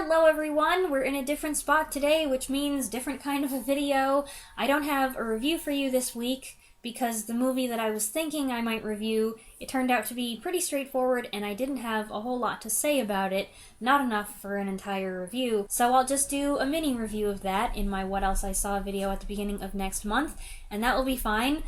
Hello everyone! We're in a different spot today, which means different kind of a video. I don't have a review for you this week because the movie that I was thinking I might review, it turned out to be pretty straightforward and I didn't have a whole lot to say about it, not enough for an entire review. So I'll just do a mini review of that in my What Else I Saw video at the beginning of next month, and that will be fine.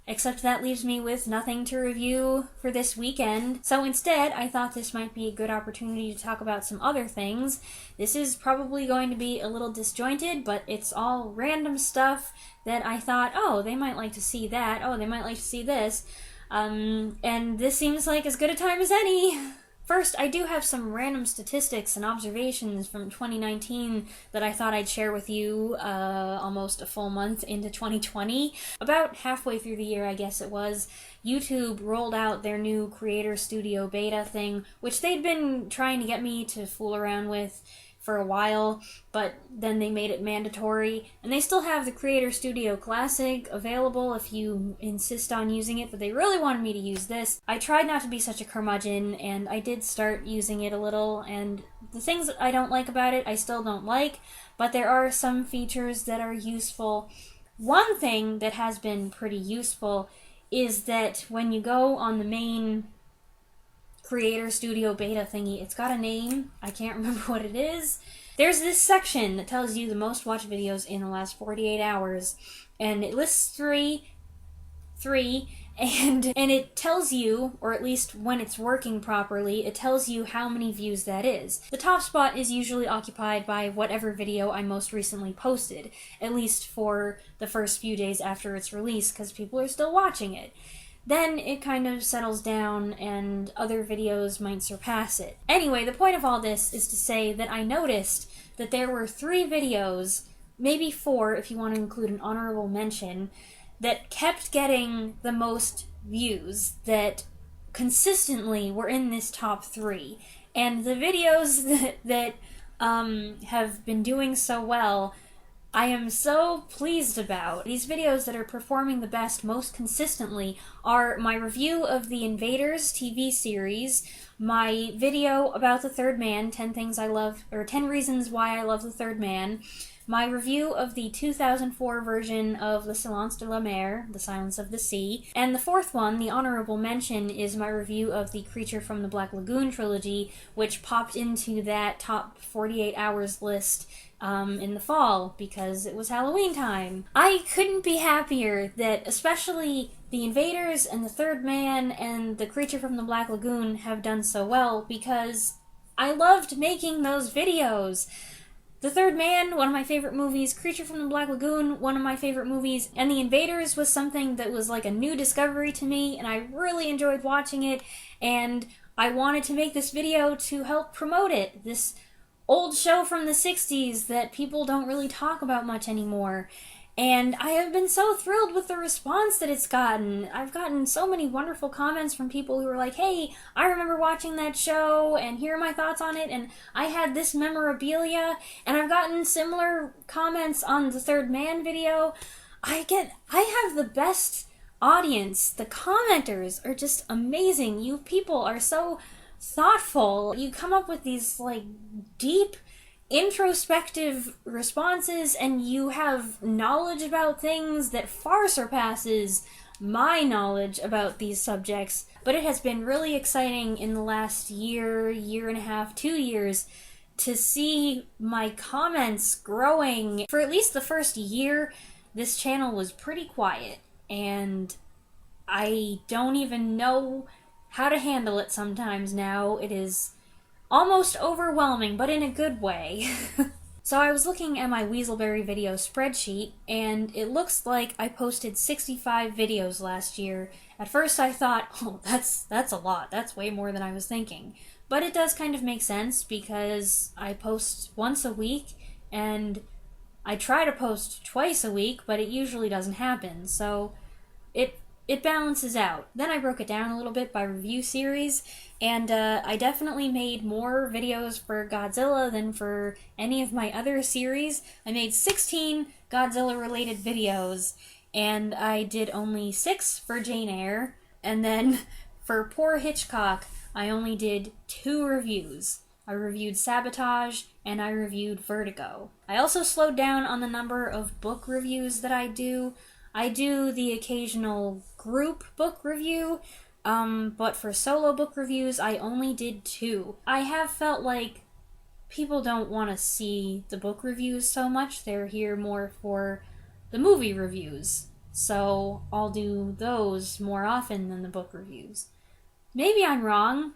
Except that leaves me with nothing to review for this weekend. So instead, I thought this might be a good opportunity to talk about some other things. This is probably going to be a little disjointed, but it's all random stuff that I thought, oh, they might like to see that, oh, they might like to see this. And this seems like as good a time as any. First, I do have some random statistics and observations from 2019 that I thought I'd share with you almost a full month into 2020. About halfway through the year, I guess it was, YouTube rolled out their new Creator Studio beta thing, which they'd been trying to get me to fool around with for a while, but then they made it mandatory, and they still have the Creator Studio Classic available if you insist on using it, but they really wanted me to use this. I tried not to be such a curmudgeon, and I did start using it a little, and the things that I don't like about it, I still don't like, but there are some features that are useful. One thing that has been pretty useful is that when you go on the main Creator Studio beta thingy, it's got a name, I can't remember what it is. There's this section that tells you the most watched videos in the last 48 hours, and it lists three, and it tells you, or at least when it's working properly, it tells you how many views that is. The top spot is usually occupied by whatever video I most recently posted, at least for the first few days after its release, because people are still watching it. Then it kind of settles down and other videos might surpass it. Anyway, the point of all this is to say that I noticed that there were 3 videos, maybe 4 if you want to include an honorable mention, that kept getting the most views, that consistently were in this top 3. And the videos that have been doing so well, I am so pleased about. These videos that are performing the best most consistently are my review of the Invaders TV series, my video about The Third Man, 10 Reasons Why I Love The Third Man, my review of the 2004 version of Le Silence de la Mer, The Silence of the Sea, and the 4th one, the honorable mention, is my review of the Creature from the Black Lagoon trilogy, which popped into that top 48 hours list in the fall because it was Halloween time. I couldn't be happier that especially the Invaders and the Third Man and the Creature from the Black Lagoon have done so well because I loved making those videos. The Third Man, one of my favorite movies, Creature from the Black Lagoon, one of my favorite movies, and The Invaders was something that was like a new discovery to me, and I really enjoyed watching it, and I wanted to make this video to help promote it. This old show from the 60s that people don't really talk about much anymore. And I have been so thrilled with the response that it's gotten. I've gotten so many wonderful comments from people who were like, hey, I remember watching that show, and here are my thoughts on it, and I had this memorabilia, and I've gotten similar comments on the Third Man video. I have the best audience. The commenters are just amazing. You people are so thoughtful. You come up with these, like, deep, introspective responses, and you have knowledge about things that far surpasses my knowledge about these subjects. But it has been really exciting in the last year and a half, 2 years, to see my comments growing. For at least the first year, this channel was pretty quiet, and I don't even know how to handle it sometimes now. It is almost overwhelming, but in a good way. So I was looking at my Weiselberry video spreadsheet, and it looks like I posted 65 videos last year. At first I thought, oh, that's a lot. That's way more than I was thinking. But it does kind of make sense because I post once a week, and I try to post twice a week, but it usually doesn't happen. So it balances out. Then I broke it down a little bit by review series, and I definitely made more videos for Godzilla than for any of my other series. I made 16 Godzilla-related videos, and I did only 6 for Jane Eyre, and then for Poor Hitchcock, I only did 2 reviews. I reviewed Sabotage, and I reviewed Vertigo. I also slowed down on the number of book reviews that I do. I do the occasional group book review, but for solo book reviews, I only did 2. I have felt like people don't want to see the book reviews so much. They're here more for the movie reviews. So I'll do those more often than the book reviews. Maybe I'm wrong.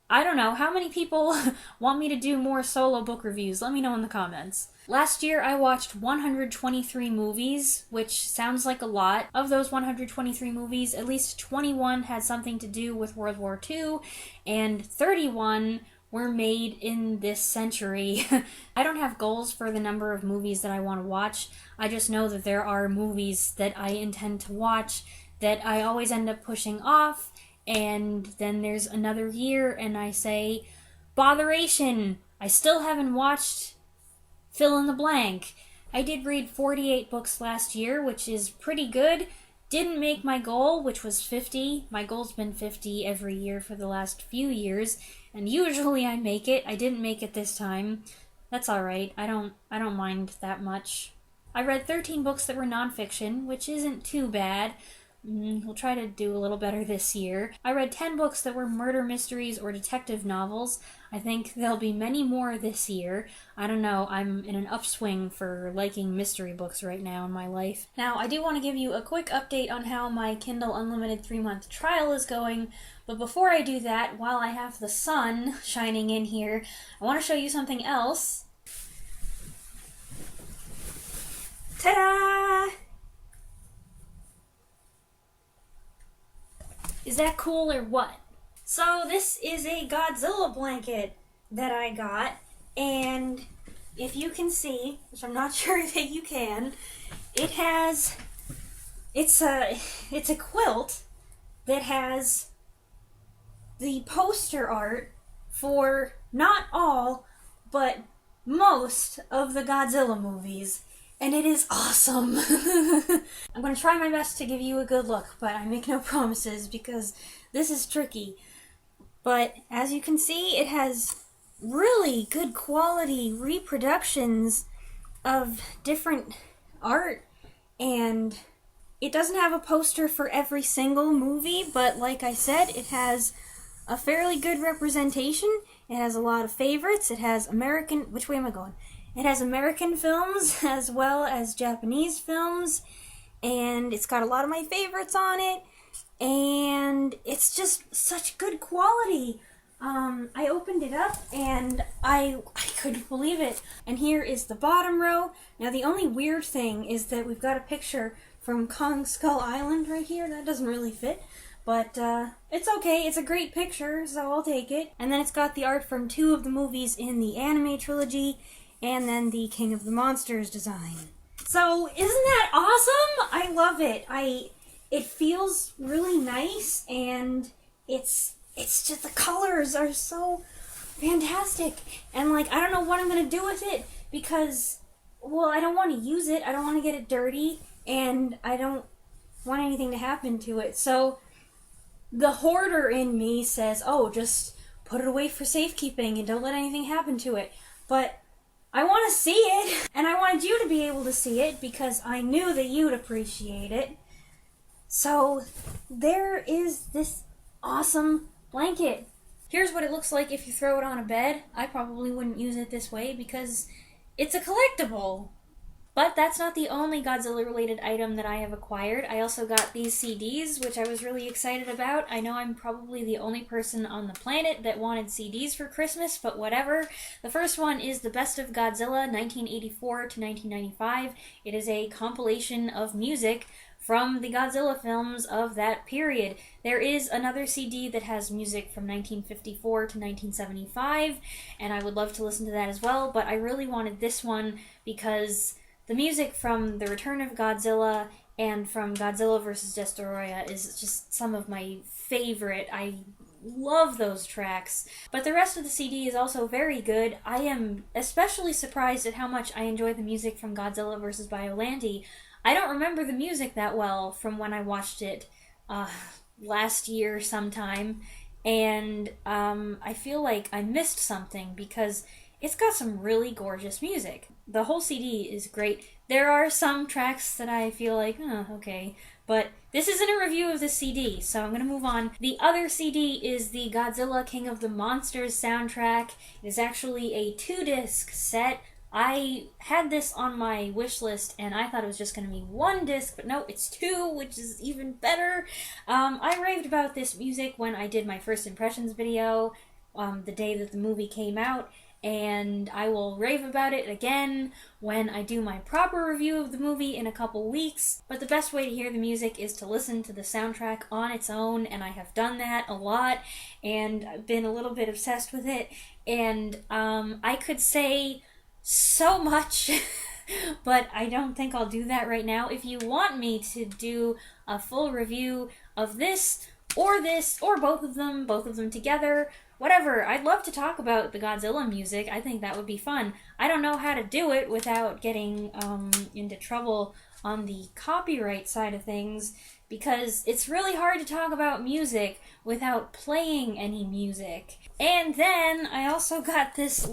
I don't know. How many people want me to do more solo book reviews? Let me know in the comments. Last year I watched 123 movies, which sounds like a lot. Of those 123 movies, at least 21 had something to do with World War II, and 31 were made in this century. I don't have goals for the number of movies that I want to watch. I just know that there are movies that I intend to watch that I always end up pushing off, and then there's another year and I say, botheration, I still haven't watched fill in the blank. I did read 48 books last year, which is pretty good. Didn't make my goal, which was 50. My goal's been 50 every year for the last few years, and usually I make it. I didn't make it this time. That's alright. I don't mind that much. I read 13 books that were nonfiction, which isn't too bad. We'll try to do a little better this year. I read 10 books that were murder mysteries or detective novels. I think there'll be many more this year. I don't know, I'm in an upswing for liking mystery books right now in my life. Now, I do want to give you a quick update on how my Kindle Unlimited 3-month trial is going, but before I do that, while I have the sun shining in here, I want to show you something else. Ta-da! Is that cool or what? So this is a Godzilla blanket that I got, and if you can see, which I'm not sure that you can, it's a quilt that has the poster art for not all, but most of the Godzilla movies. And it is awesome. I'm going to try my best to give you a good look, but I make no promises because this is tricky. But as you can see, it has really good quality reproductions of different art, and it doesn't have a poster for every single movie, but like I said, it has a fairly good representation. It has a lot of favorites. It has American... Which way am I going? It has American films as well as Japanese films, and it's got a lot of my favorites on it, and it's just such good quality. I opened it up and I couldn't believe it. And here is the bottom row. Now the only weird thing is that we've got a picture from Kong Skull Island right here. That doesn't really fit. But it's okay, it's a great picture, so I'll take it. And then it's got the art from 2 of the movies in the anime trilogy, and then the King of the Monsters design. So, isn't that awesome? I love it. It feels really nice, and it's just, the colors are so fantastic. And like, I don't know what I'm gonna do with it, because, well, I don't want to use it, I don't want to get it dirty, and I don't want anything to happen to it. So, the hoarder in me says, oh, just put it away for safekeeping and don't let anything happen to it. But I want to see it, and I wanted you to be able to see it because I knew that you'd appreciate it. So there is this awesome blanket. Here's what it looks like if you throw it on a bed. I probably wouldn't use it this way because it's a collectible. But that's not the only Godzilla-related item that I have acquired. I also got these CDs, which I was really excited about. I know I'm probably the only person on the planet that wanted CDs for Christmas, but whatever. The first one is The Best of Godzilla, 1984 to 1995. It is a compilation of music from the Godzilla films of that period. There is another CD that has music from 1954 to 1975, and I would love to listen to that as well, but I really wanted this one because the music from The Return of Godzilla and from Godzilla vs. Destoroyah is just some of my favorite. I love those tracks. But the rest of the CD is also very good. I am especially surprised at how much I enjoy the music from Godzilla vs. Biollante. I don't remember the music that well from when I watched it last year sometime, and I feel like I missed something because it's got some really gorgeous music. The whole CD is great. There are some tracks that I feel like, oh, okay, but this isn't a review of the CD, so I'm going to move on. The other CD is the Godzilla King of the Monsters soundtrack. It is actually a 2-disc set. I had this on my wish list, and I thought it was just going to be 1 disc, but no, it's 2, which is even better. I raved about this music when I did my first impressions video, the day that the movie came out, and I will rave about it again when I do my proper review of the movie in a couple weeks. But the best way to hear the music is to listen to the soundtrack on its own, and I have done that a lot, and I've been a little bit obsessed with it, and I could say so much, but I don't think I'll do that right now. If you want me to do a full review of this, or both of them together, whatever, I'd love to talk about the Godzilla music. I think that would be fun. I don't know how to do it without getting into trouble on the copyright side of things, because it's really hard to talk about music without playing any music. And then I also got this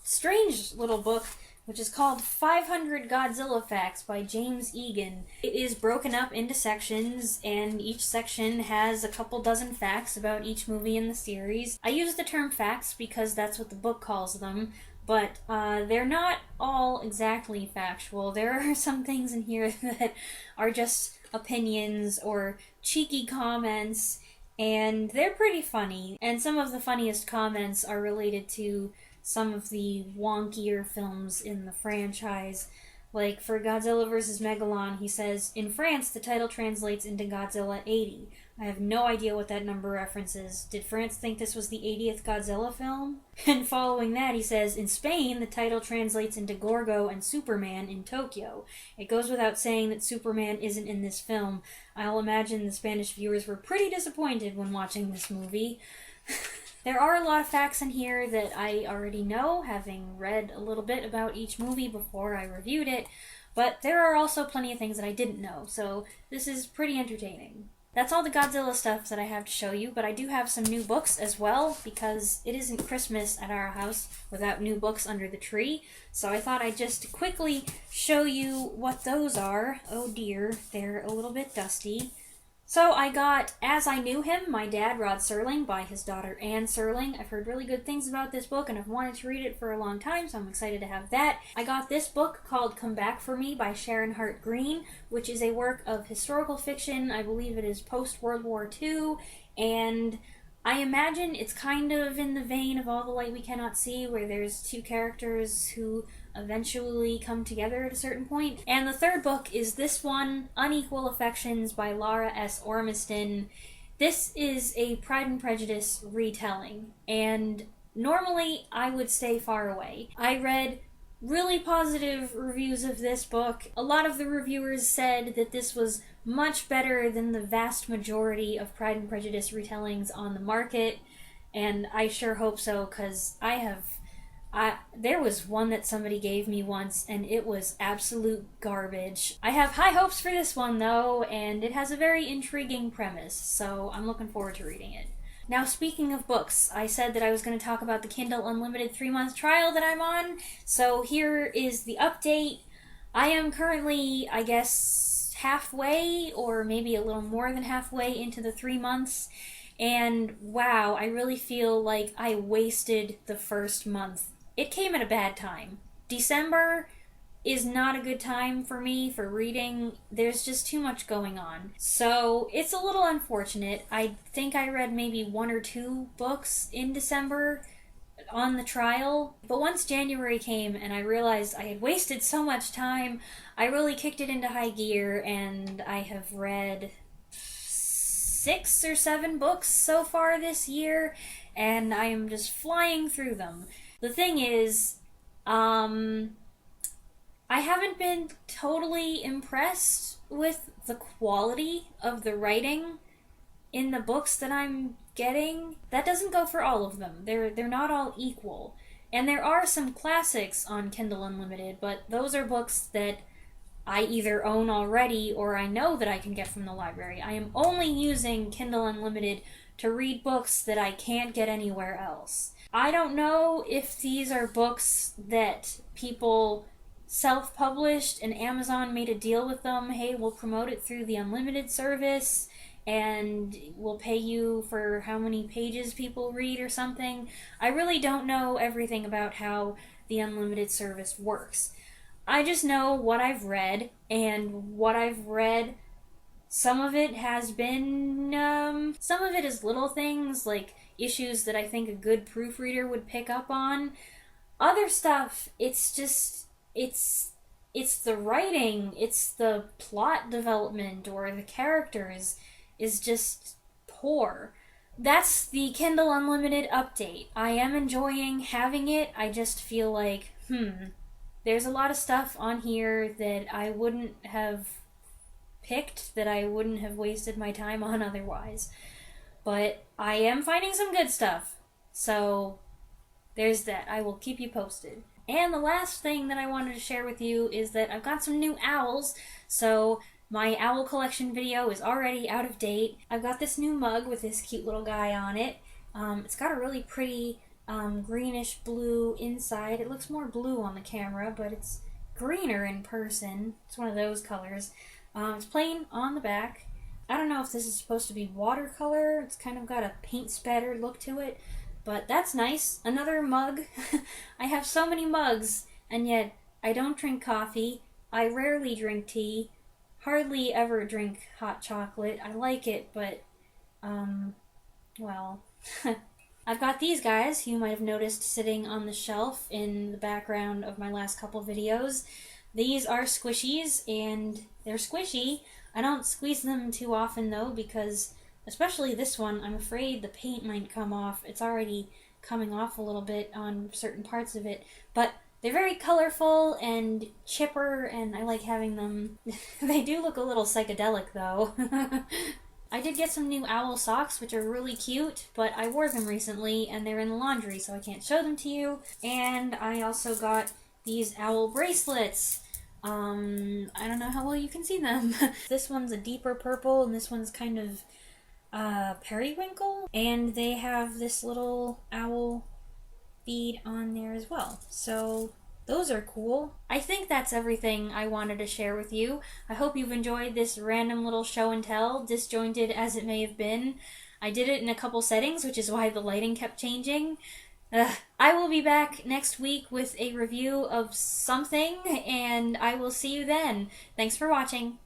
strange little book, which is called 500 Godzilla Facts by James Egan. It is broken up into sections, and each section has a couple dozen facts about each movie in the series. I use the term facts because that's what the book calls them, but they're not all exactly factual. There are some things in here that are just opinions or cheeky comments, and they're pretty funny. And some of the funniest comments are related to some of the wonkier films in the franchise. Like, for Godzilla vs. Megalon, he says, "In France, the title translates into Godzilla 80. I have no idea what that number references. Did France think this was the 80th Godzilla film?" And following that, he says, "In Spain, the title translates into Gorgo and Superman in Tokyo. It goes without saying that Superman isn't in this film. I'll imagine the Spanish viewers were pretty disappointed when watching this movie." There are a lot of facts in here that I already know, having read a little bit about each movie before I reviewed it, but there are also plenty of things that I didn't know, so this is pretty entertaining. That's all the Godzilla stuff that I have to show you, but I do have some new books as well, because it isn't Christmas at our house without new books under the tree, so I thought I'd just quickly show you what those are. Oh dear, they're a little bit dusty. So I got As I Knew Him, My Dad, Rod Serling, by his daughter Anne Serling. I've heard really good things about this book, and I've wanted to read it for a long time, so I'm excited to have that. I got this book called Come Back For Me by Sharon Hart Green, which is a work of historical fiction. I believe it is post-World War II, and I imagine it's kind of in the vein of All the Light We Cannot See, where there's two characters who eventually come together at a certain point. And the third book is this one, Unequal Affections by Laura S. Ormiston. This is a Pride and Prejudice retelling, and normally I would stay far away. I read really positive reviews of this book. A lot of the reviewers said that this was much better than the vast majority of Pride and Prejudice retellings on the market, and I sure hope so, because there was one that somebody gave me once, and it was absolute garbage. I have high hopes for this one, though, and it has a very intriguing premise, so I'm looking forward to reading it. Now, speaking of books, I said that I was going to talk about the Kindle Unlimited 3-month trial that I'm on, so here is the update. I am currently, I guess, halfway, or maybe a little more than halfway into the 3 months, and wow, I really feel like I wasted the first month. It came at a bad time. December is not a good time for me for reading. There's just too much going on. So it's a little unfortunate. I think I read maybe 1 or 2 books in December on the trial. But once January came and I realized I had wasted so much time, I really kicked it into high gear, and I have read 6 or 7 books so far this year, and I am just flying through them. The thing is, I haven't been totally impressed with the quality of the writing in the books that I'm getting. That doesn't go for all of them. They're not all equal. And there are some classics on Kindle Unlimited, but those are books that I either own already or I know that I can get from the library. I am only using Kindle Unlimited to read books that I can't get anywhere else. I don't know if these are books that people self-published and Amazon made a deal with them. Hey, we'll promote it through the unlimited service and we'll pay you for how many pages people read or something. I really don't know everything about how the unlimited service works. I just know what I've read, and what I've read, some of it has been, some of it is little things, like issues that I think a good proofreader would pick up on. Other stuff, it's just, it's the writing, it's the plot development, or the characters is just poor. That's the Kindle Unlimited update. I am enjoying having it. I just feel like, there's a lot of stuff on here that I wouldn't have picked, that I wouldn't have wasted my time on otherwise. But I am finding some good stuff. So there's that. I will keep you posted. And the last thing that I wanted to share with you is that I've got some new owls. So my owl collection video is already out of date. I've got this new mug with this cute little guy on it. It's got a really pretty greenish blue inside. It looks more blue on the camera, but it's greener in person. It's one of those colors. It's plain on the back. I don't know if this is supposed to be watercolor. It's kind of got a paint spattered look to it, but that's nice. Another mug. I have so many mugs, and yet I don't drink coffee. I rarely drink tea. Hardly ever drink hot chocolate. I like it, but, well, I've got these guys, you might have noticed sitting on the shelf in the background of my last couple videos. These are squishies, and they're squishy. I don't squeeze them too often, though, because, especially this one, I'm afraid the paint might come off. It's already coming off a little bit on certain parts of it, but they're very colorful and chipper, and I like having them. They do look a little psychedelic, though. I did get some new owl socks, which are really cute, but I wore them recently, and they're in the laundry, so I can't show them to you. And I also got these owl bracelets. I don't know how well you can see them. This one's a deeper purple, and this one's kind of periwinkle. And they have this little owl bead on there as well. So those are cool. I think that's everything I wanted to share with you. I hope you've enjoyed this random little show and tell, disjointed as it may have been. I did it in a couple settings, which is why the lighting kept changing. I will be back next week with a review of something, and I will see you then. Thanks for watching.